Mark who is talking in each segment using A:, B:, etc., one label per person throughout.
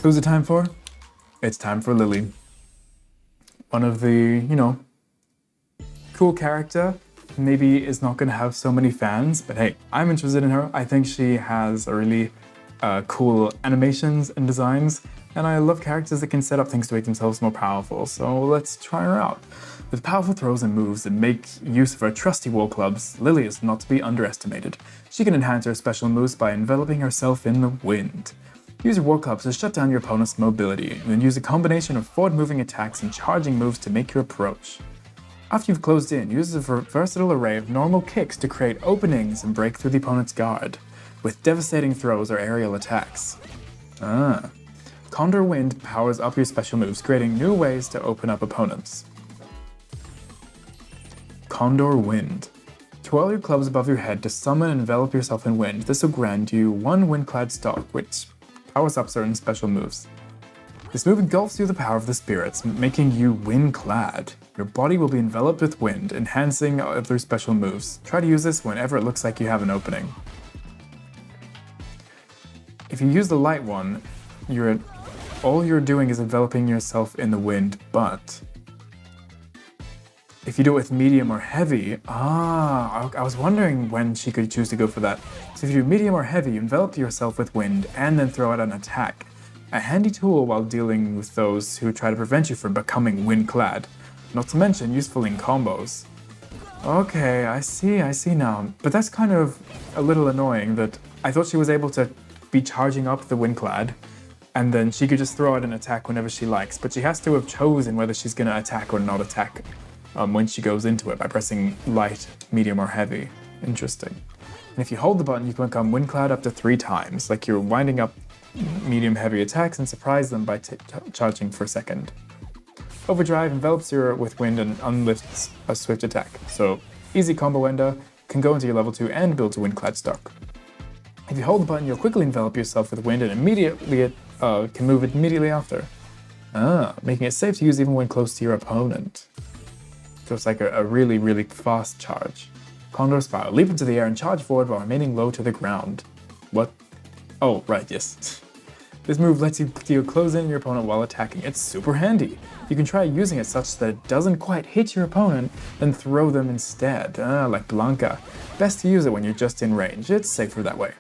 A: Who's it time for? It's time for Lily. One of the, cool character. Maybe is not going to have so many fans, but hey, I'm interested in her. I think she has a really cool animations and designs, and I love characters that can set up things to make themselves more powerful, so let's try her out. With powerful throws and moves that make use of her trusty wall clubs, Lily is not to be underestimated. She can enhance her special moves by enveloping herself in the wind. Use your wall clubs to shut down your opponent's mobility, and then use a combination of forward-moving attacks and charging moves to make your approach. After you've closed in, use a versatile array of normal kicks to create openings and break through the opponent's guard, with devastating throws or aerial attacks. Condor Wind powers up your special moves, creating new ways to open up opponents. Condor Wind. Twirl your clubs above your head to summon and envelop yourself in wind. This will grant you one wind-clad stock, which powers up certain special moves. This move engulfs you with the power of the spirits, making you wind-clad. Your body will be enveloped with wind, enhancing other special moves. Try to use this whenever it looks like you have an opening. If you use the light one, all you're doing is enveloping yourself in the wind, but if you do it with medium or heavy, I was wondering when she could choose to go for that. So if you do medium or heavy, you envelop yourself with wind and then throw out an attack. A handy tool while dealing with those who try to prevent you from becoming wind-clad. Not to mention useful in combos. Okay, I see now. But that's kind of a little annoying that I thought she was able to be charging up the wind-clad, and then she could just throw out an attack whenever she likes, but she has to have chosen whether she's going to attack or not attack when she goes into it by pressing light, medium, or heavy. Interesting. And if you hold the button, you can become wind-clad up to 3 times, like you're winding up medium heavy attacks and surprise them by charging for a second. Overdrive envelops you with wind and unlifts a swift attack, so easy combo ender, can go into your level 2 and build a wind-clad stock. If you hold the button, you'll quickly envelop yourself with wind and immediately can move it immediately after. Making it safe to use even when close to your opponent. So it's like a really, really fast charge. Condor Spiral, leap into the air and charge forward while remaining low to the ground. What? Oh, right, yes. This move lets you close in your opponent while attacking. It's super handy. You can try using it such that it doesn't quite hit your opponent, then throw them instead, like Blanca. Best to use it when you're just in range. It's safer that way.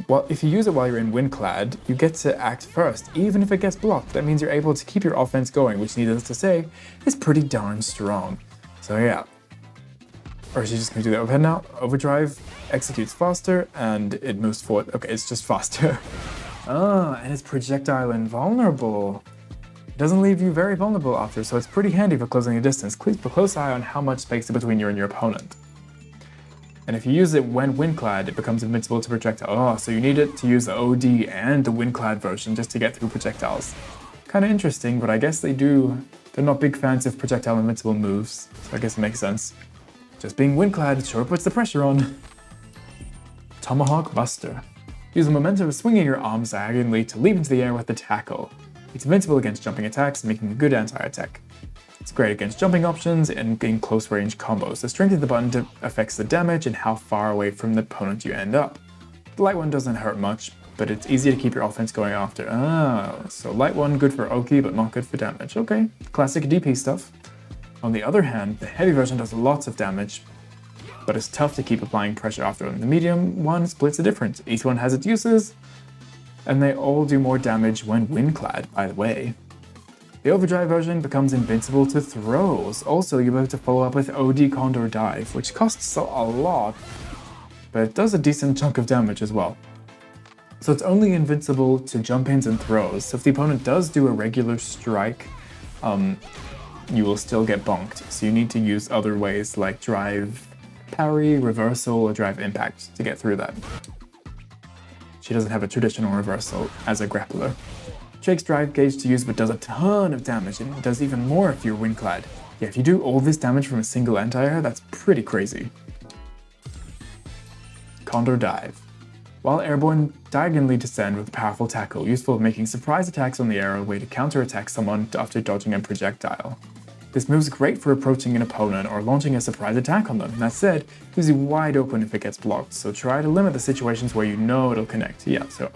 A: Well, if you use it while you're in Windclad, you get to act first, even if it gets blocked. That means you're able to keep your offense going, which needless to say, is pretty darn strong. So yeah. Or is she just gonna do that overhead now? Overdrive executes faster and it moves forward. Okay, it's just faster. And it's projectile invulnerable. It doesn't leave you very vulnerable after, so it's pretty handy for closing a distance. Keep a close eye on how much space is between you and your opponent. And if you use it when Windclad, it becomes invincible to projectile. So you need it to use the OD and the Windclad version just to get through projectiles. Kinda interesting, but I guess they're not big fans of projectile invincible moves, so I guess it makes sense. Just being Windclad sure puts the pressure on. Tomahawk Buster. Use the momentum of swinging your arms diagonally to leap into the air with the tackle. It's invincible against jumping attacks, making a good anti-attack. It's great against jumping options and in close range combos. The strength of the button affects the damage and how far away from the opponent you end up. The light one doesn't hurt much, but it's easy to keep your offense going after. So light one good for Oki, but not good for damage. Okay, classic DP stuff. On the other hand, the heavy version does lots of damage, but it's tough to keep applying pressure after them. The medium one splits the difference. Each one has its uses, and they all do more damage when Windclad, by the way. The overdrive version becomes invincible to throws. Also, you have to follow up with OD Condor Dive, which costs a lot, but it does a decent chunk of damage as well. So it's only invincible to jump-ins and throws, so if the opponent does do a regular strike, you will still get bonked. So you need to use other ways like drive parry, reversal, or drive impact to get through that. She doesn't have a traditional reversal as a grappler. Drake's drive gauge to use but does a ton of damage, and it does even more if you're Windclad. Yeah, if you do all this damage from a single anti-air, that's pretty crazy. Condor Dive. While airborne, diagonally descend with powerful tackle, useful at making surprise attacks on the air, a way to counterattack someone after dodging a projectile. This move's great for approaching an opponent or launching a surprise attack on them. That said, it leaves you wide open if it gets blocked, so try to limit the situations where you know it'll connect. Yeah, so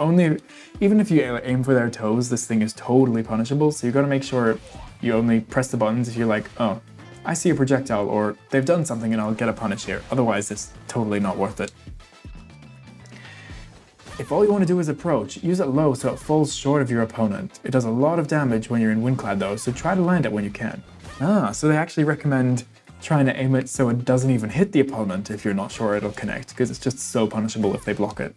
A: even if you aim for their toes, this thing is totally punishable, so you gotta make sure you only press the buttons if you're like, oh, I see a projectile, or they've done something and I'll get a punish here. Otherwise, it's totally not worth it. If all you want to do is approach, use it low so it falls short of your opponent. It does a lot of damage when you're in Windclad though, so try to land it when you can. So they actually recommend trying to aim it so it doesn't even hit the opponent if you're not sure it'll connect, because it's just so punishable if they block it.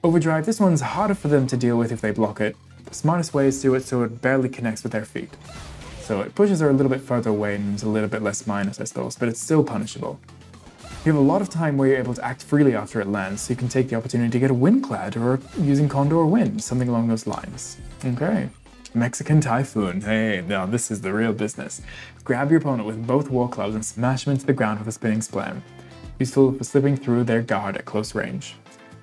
A: Overdrive, this one's harder for them to deal with if they block it. The smartest way is to do it so it barely connects with their feet. So it pushes her a little bit further away and it's a little bit less minus, I suppose, but it's still punishable. You have a lot of time where you're able to act freely after it lands, so you can take the opportunity to get a Windclad or using Condor Wind, something along those lines. Okay. Mexican Typhoon. Hey, now this is the real business. Grab your opponent with both war clubs and smash them into the ground with a spinning slam. Useful for slipping through their guard at close range.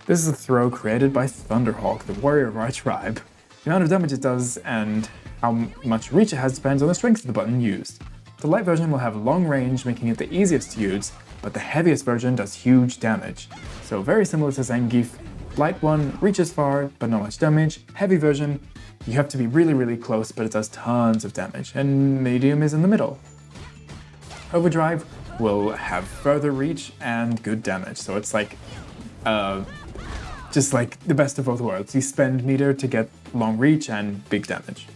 A: This is a throw created by Thunderhawk, the warrior of our tribe. The amount of damage it does and how much reach it has depends on the strength of the button used. The light version will have long range, making it the easiest to use, but the heaviest version does huge damage. So very similar to Zangief, light one reaches far, but not much damage. Heavy version, you have to be really close, but it does tons of damage, and medium is in the middle. Overdrive will have further reach and good damage, so it's like, just like the best of both worlds. You spend meter to get long reach and big damage.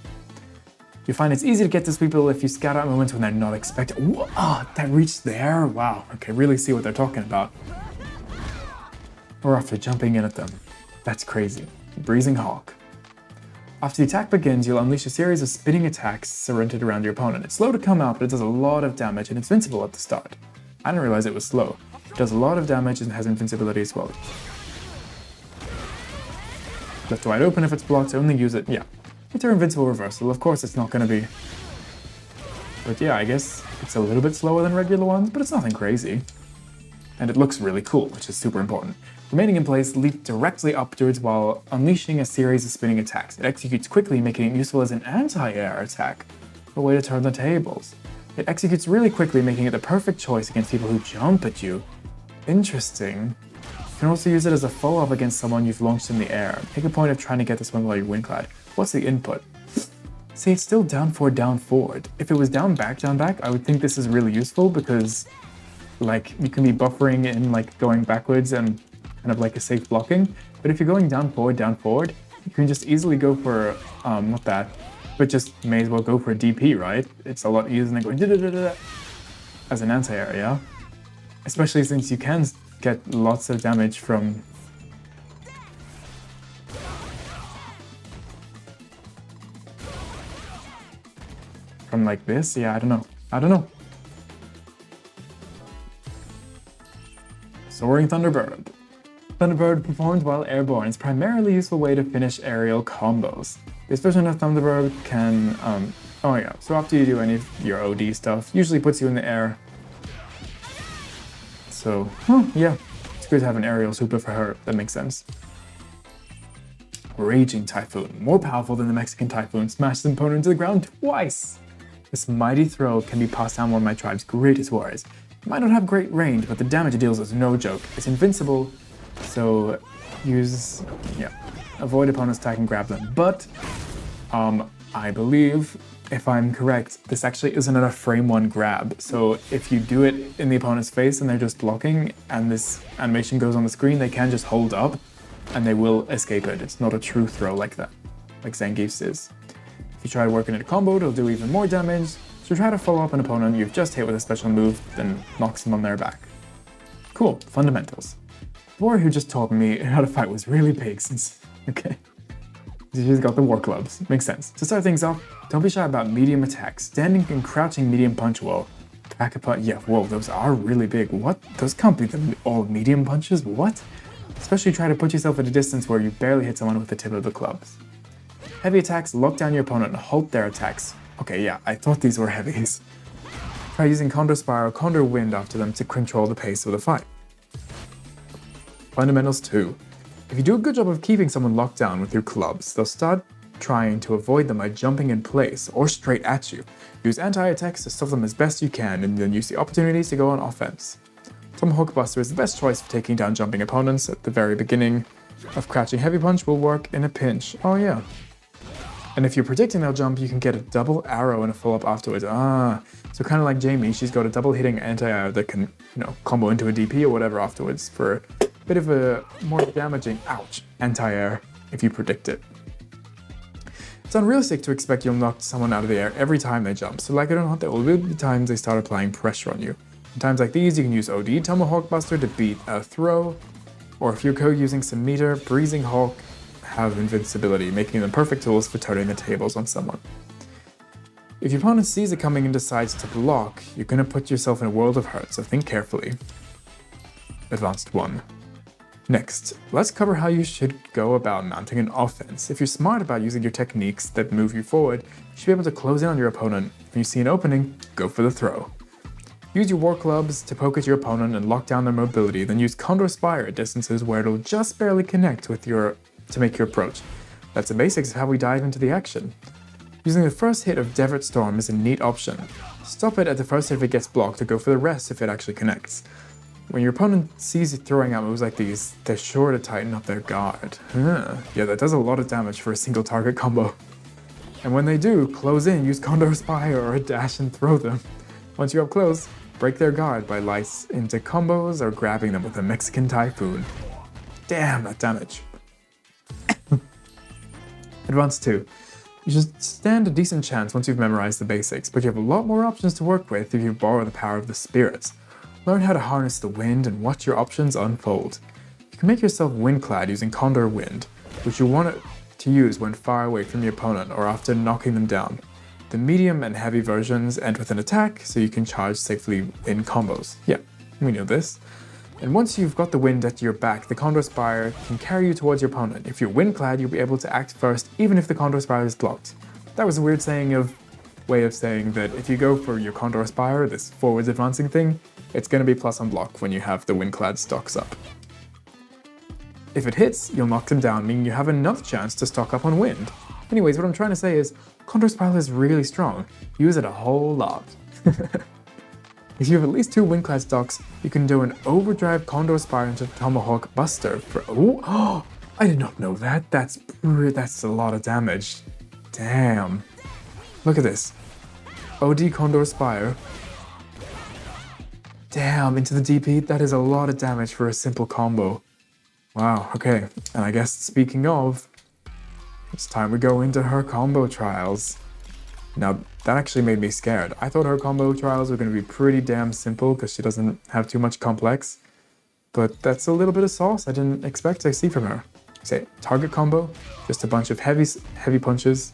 A: You find it's easy to get to people if you scout out moments when they're not expecting. Oh, that reach there? Wow, okay, really see what they're talking about. Or after jumping in at them. That's crazy. Breezing Hawk. After the attack begins, you'll unleash a series of spinning attacks centered around your opponent. It's slow to come out, but it does a lot of damage and it's invincible at the start. I didn't realize it was slow. It does a lot of damage and has invincibility as well. Left wide open if it's blocked, only use it, yeah. With their invincible reversal, of course it's not going to be. But yeah, I guess it's a little bit slower than regular ones, but it's nothing crazy. And it looks really cool, which is super important. Remaining in place, leap directly upwards while unleashing a series of spinning attacks. It executes quickly, making it useful as an anti-air attack, a way to turn the tables. It executes really quickly, making it the perfect choice against people who jump at you. Interesting. You can also use it as a follow-up against someone you've launched in the air. Make a point of trying to get this one while you're Windclad. What's the input? See, it's still down forward, down forward. If it was down back, I would think this is really useful because, like, you can be buffering in, like, going backwards and kind of like a safe blocking. But if you're going down forward, you can just easily go for, not that, but just may as well go for a DP, right? It's a lot easier than going da-da-da-da as an anti-air, yeah? Especially since you can get lots of damage from like this? Yeah, I don't know. Soaring Thunderbird. Thunderbird performed while airborne is primarily a useful way to finish aerial combos. This version of Thunderbird can, oh yeah, so after you do any of your OD stuff, usually puts you in the air. So, yeah, it's good to have an aerial super for her, that makes sense. Raging Typhoon, more powerful than the Mexican Typhoon, smashes an opponent into the ground twice. This mighty throw can be passed down one of my tribe's greatest warriors. It might not have great range, but the damage it deals is no joke. It's invincible, so avoid opponents' attack and grab them. But, I believe, if I'm correct, this actually isn't a frame one grab. So if you do it in the opponent's face and they're just blocking and this animation goes on the screen, they can just hold up and they will escape it. It's not a true throw like that, like Zangief's is. If you try to work in a combo, it'll do even more damage, so try to follow up an opponent you've just hit with a special move, then knocks them on their back. Cool, fundamentals. The warrior who just taught me how to fight was really big since, okay. She's got the war clubs, makes sense. To start things off, don't be shy about medium attacks. Standing and crouching medium punch will attack a punch, yeah, whoa, those are really big. What? Those can't be all medium punches, what? Especially try to put yourself at a distance where you barely hit someone with the tip of the clubs. Heavy attacks lock down your opponent and halt their attacks. Okay, yeah, I thought these were heavies. Try using Condor Spire or Condor Wind after them to control the pace of the fight. Fundamentals 2. If you do a good job of keeping someone locked down with your clubs, they'll start trying to avoid them by jumping in place or straight at you. Use anti-attacks to stop them as best you can, and then use the opportunities to go on offense. Tomahawk Buster is the best choice for taking down jumping opponents at the very beginning of Crouching Heavy Punch will work in a pinch. Oh yeah. And if you're predicting they'll jump, you can get a double arrow and a follow-up afterwards. So kind of like Jamie, she's got a double hitting anti-arrow that can, combo into a DP or whatever afterwards for a bit of a more damaging, anti-air if you predict it. It's unrealistic to expect you'll knock someone out of the air every time they jump, so like it or not, there will be times they start applying pressure on you. In times like these, you can use OD Tomahawk Buster to beat a throw, or if you're co-using some meter, Breezing Hawk have invincibility, making them perfect tools for turning the tables on someone. If your opponent sees it coming and decides to block, you're going to put yourself in a world of hurt, so think carefully. Advanced 1. Next, let's cover how you should go about mounting an offense. If you're smart about using your techniques that move you forward, you should be able to close in on your opponent. When you see an opening, go for the throw. Use your war clubs to poke at your opponent and lock down their mobility, then use Condor Spire at distances where it'll just barely connect with to make your approach. That's the basics of how we dive into the action. Using the first hit of Desert Storm is a neat option. Stop it at the first hit if it gets blocked, or go for the rest if it actually connects. When your opponent sees you throwing out moves like these, they're sure to tighten up their guard. Yeah, that does a lot of damage for a single target combo. And when they do, close in, use Condor Spire or a dash and throw them. Once you're up close, break their guard by lice into combos or grabbing them with a Mexican Typhoon. Damn, that damage. Advanced 2. You should stand a decent chance once you've memorized the basics, but you have a lot more options to work with if you borrow the power of the spirits. Learn how to harness the wind and watch your options unfold. You can make yourself wind-clad using Condor Wind, which you want to use when far away from your opponent or after knocking them down. The medium and heavy versions end with an attack, so you can charge safely in combos. Yeah, we know this. And once you've got the wind at your back, the Condor Spire can carry you towards your opponent. If you're wind-clad, you'll be able to act first, even if the Condor Spire is blocked. That was a weird way of saying that if you go for your Condor Spire, this forwards advancing thing, it's going to be plus on block when you have the wind-clad stocks up. If it hits, you'll knock them down, meaning you have enough chance to stock up on wind. Anyways, what I'm trying to say is, Condor Spire is really strong. Use it a whole lot. If you have at least 2 wind-clad stocks, you can do an overdrive Condor Spire into Tomahawk Buster for— oh, I did not know that. That's a lot of damage. Damn. Look at this. OD Condor Spire. Damn, into the DP, that is a lot of damage for a simple combo. Wow, okay. And I guess speaking of, it's time we go into her combo trials. Now, that actually made me scared. I thought her combo trials were going to be pretty damn simple because she doesn't have too much complex. But that's a little bit of sauce I didn't expect to see from her. Say, target combo, just a bunch of heavy punches.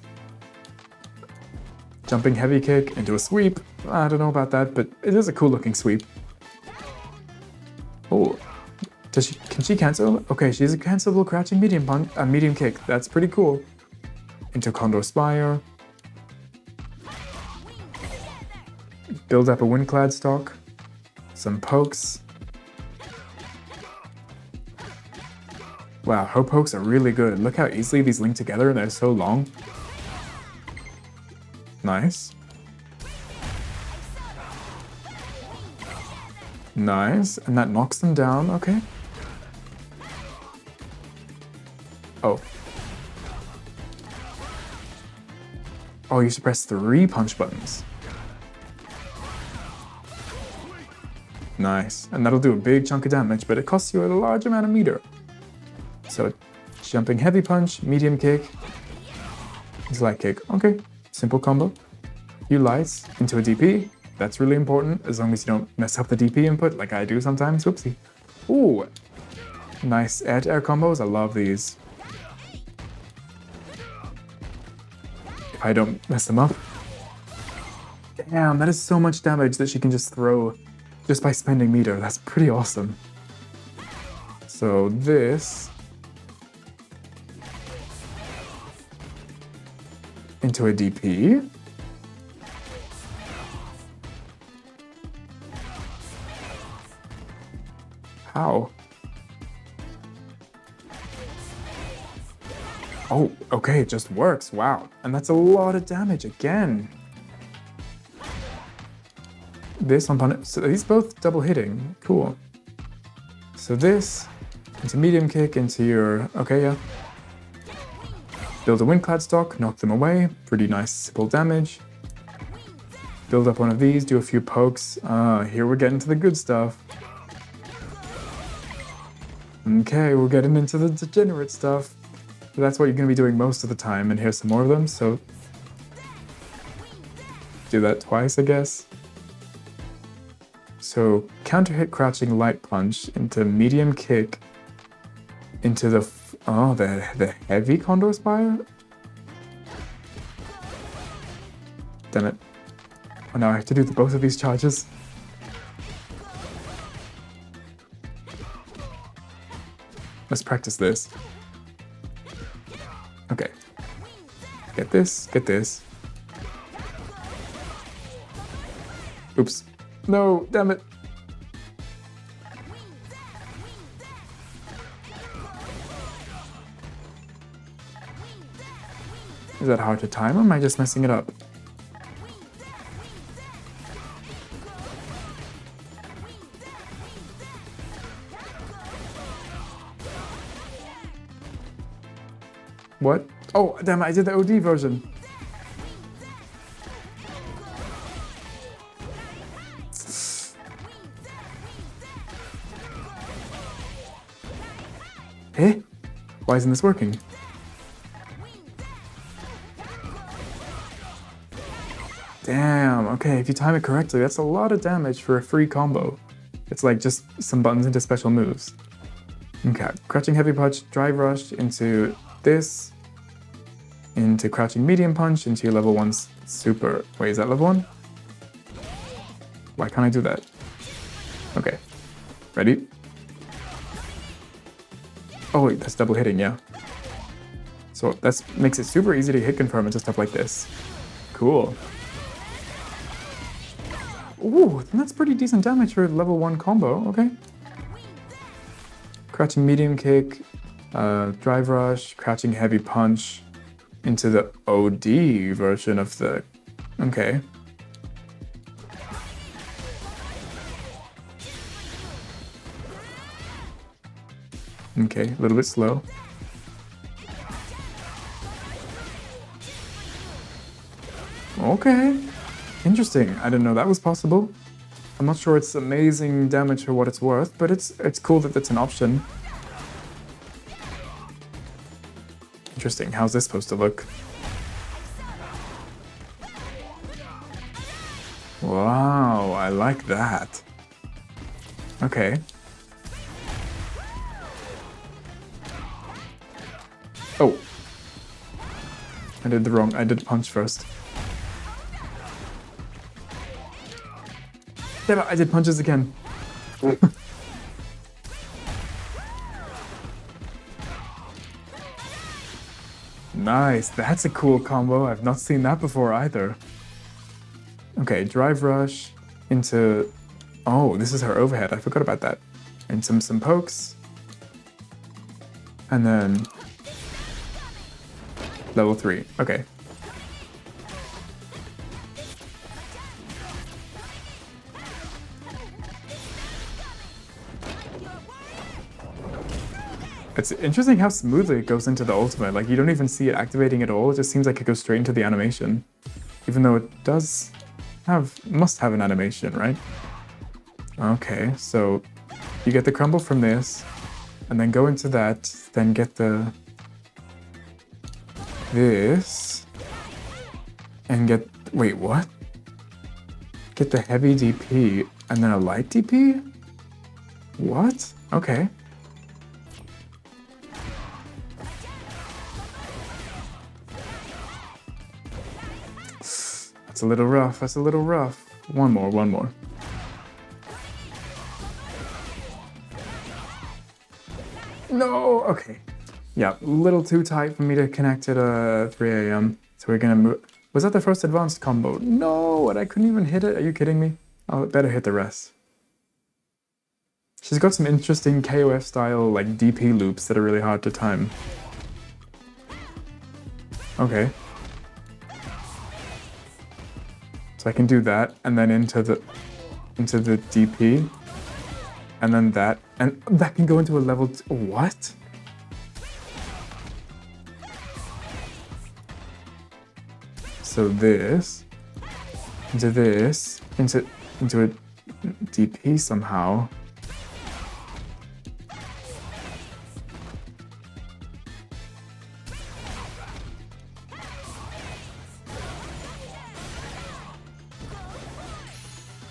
A: Jumping heavy kick into a sweep. I don't know about that, but it is a cool looking sweep. Oh, can she cancel? Okay, she's a cancelable crouching medium kick. That's pretty cool. Into Condor Spire. Build up a wind-clad stock. Some pokes. Wow, her pokes are really good. Look how easily these link together and they're so long. Nice. Nice, and that knocks them down, okay. Oh. Oh, you should press 3 punch buttons. Nice, and that'll do a big chunk of damage, but it costs you a large amount of meter. So, jumping heavy punch, medium kick, light kick. Okay, simple combo. You lights into a DP. That's really important, as long as you don't mess up the DP input like I do sometimes. Whoopsie. Ooh, nice air-to-air combos. I love these. If I don't mess them up. Damn, that is so much damage that she can just throw just by spending meter. That's pretty awesome. So this into a DP. How? Oh, Okay, it just works. Wow. And that's a lot of damage again. This on punish. So these both double hitting. Cool. So this into medium kick into your. Okay, yeah. Build a Windclad stock, knock them away. Pretty nice simple damage. Build up one of these, do a few pokes. Here we're getting to the good stuff. Okay, we're getting into the degenerate stuff. But that's what you're going to be doing most of the time, and here's some more of them, so... do that twice, I guess. So, counter hit crouching light punch into medium kick into the... the heavy Condor Spire? Damn it. Oh, now I have to do both of these charges. Let's practice this. Okay. Get this, get this. Oops. No, damn it. Is that hard to time, or am I just messing it up? What? Oh, damn it, I did the OD version. Eh? Why isn't this working? Damn, okay, if you time it correctly, that's a lot of damage for a free combo. It's like just some buttons into special moves. Okay, crouching heavy punch, drive rush into this, into crouching medium punch, into your level 1 super. Wait, is that level 1? Why can't I do that? Okay, ready? Oh wait, that's double hitting, yeah. So that makes it super easy to hit confirm into stuff like this. Cool. Ooh, that's pretty decent damage for level 1 combo, okay. Crouching medium kick, drive rush, crouching heavy punch into the OD version of the... okay. Okay, a little bit slow. Okay, interesting. I didn't know that was possible. I'm not sure it's amazing damage for what it's worth, but it's cool that it's an option. Interesting, how's this supposed to look? Wow, I like that. Okay. Oh. I did punch first. Damn it, I did punches again. Nice, that's a cool combo. I've not seen that before either. Okay, drive rush into... oh, this is her overhead. I forgot about that. And some pokes. And then... level 3. Okay. It's interesting how smoothly it goes into the ultimate. Like, you don't even see it activating at all. It just seems like it goes straight into the animation. Even though it does must have an animation, right? Okay, so you get the crumble from this, and then go into that, then get this, and get... wait, what? Get the heavy DP, and then a light DP? What? Okay. That's a little rough, that's a little rough. One more. No, okay. Yeah, a little too tight for me to connect at 3 AM. So we're gonna move. Was that the first advanced combo? No, and I couldn't even hit it. Are you kidding me? I'll better hit the rest. She's got some interesting KOF style like DP loops that are really hard to time. Okay. So I can do that, and then into the DP, and then that, and that can go into a level what? So this, into a DP somehow.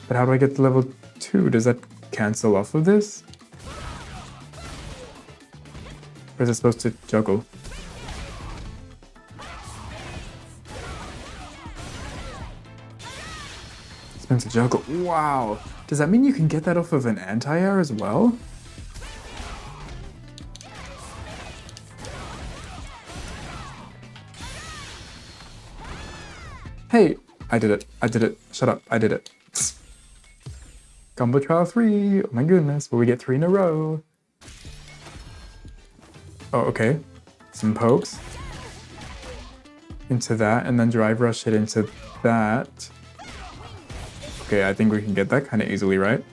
A: But how do I get to level 2? Does that cancel off of this? Or is it supposed to juggle? It's meant to juggle. Wow! Does that mean you can get that off of an anti-air as well? Hey! I did it. I did it. Shut up. I did it. Combo trial 3. Oh my goodness. Will we get 3 in a row? Oh, okay. Some pokes. Into that, and then drive rush it into that. Okay, I think we can get that kind of easily, right?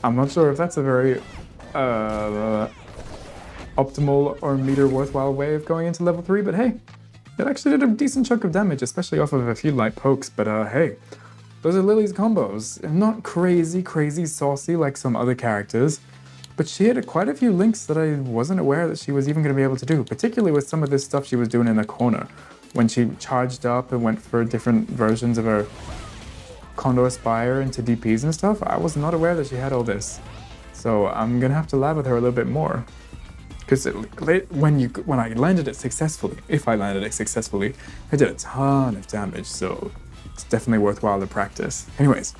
A: I'm not sure if that's a very optimal or meter worthwhile way of going into level 3, but hey, it actually did a decent chunk of damage, especially off of a few light pokes, but hey, those are Lily's combos. Not crazy saucy like some other characters, but she had quite a few links that I wasn't aware that she was even going to be able to do, particularly with some of this stuff she was doing in the corner. When she charged up and went for different versions of her Condor Spire into DPs and stuff, I was not aware that she had all this. So I'm gonna have to lab with her a little bit more. Because when I landed it successfully, if I landed it successfully, I did a ton of damage, so it's definitely worthwhile to practice. Anyways,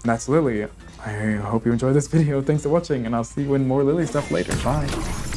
A: that's Lily. I hope you enjoyed this video. Thanks for watching, and I'll see you in more Lily stuff later. Bye.